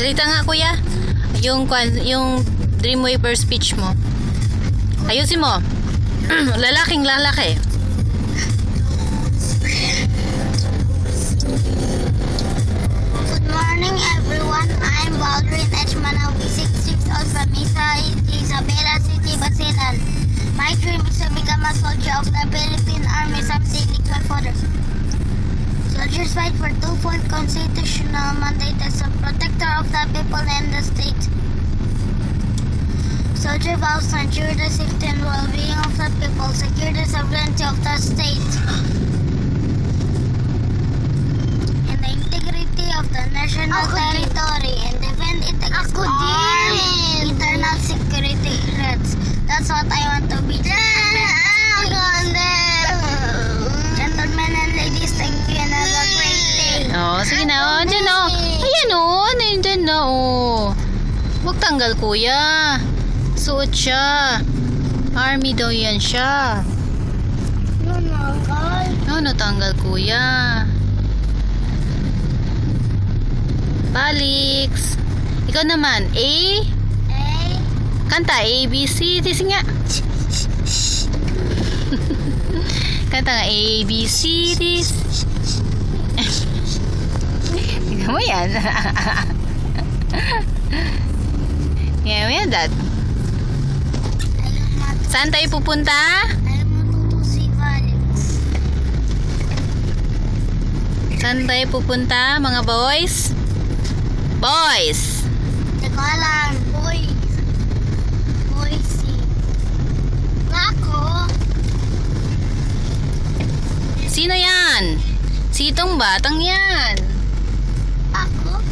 Salita nga, kuya. Yung Dreamweaver speech mo. Ayusin mo. Lalaking lalaki. Good morning, everyone. I'm Baldwin H. Manawi, 6 years old from Isabela City, Basilan. My dream is to become a soldier of the Philippine Army someday like my father. Soldiers fight for twofold constitutional mandate as a protector of the people and the state. Soldier vows to ensure the safety and well-being of the people, secure the sovereignty of the state, and the integrity of the national territory, and defend it against all internal security threats. That's what I want to be. Gentlemen and ladies, thank you and have a great day. Oh, sige na. Oh, dyan oh. Ayan oh. Nandyan na oh. Huwag tanggal, kuya. Suot siya. Army daw yan siya. No, tanggal, kuya. Palix. Ikaw naman. A? Kanta. A, B, C. Tisi nga. Kanta nga. A, B, C, D. Tingnan mo yan. Tingnan mo yan, Dad. Saan tayo pupunta? Saan tayo pupunta, mga boys? Boys! Teka lang, boys. Boysy. Ako? Sino yan? Sitong batang yan? Ako?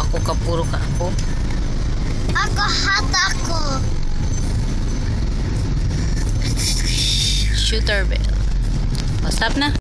Ako, kapuro ka ako. Ako. Shooter bell. O, stop na.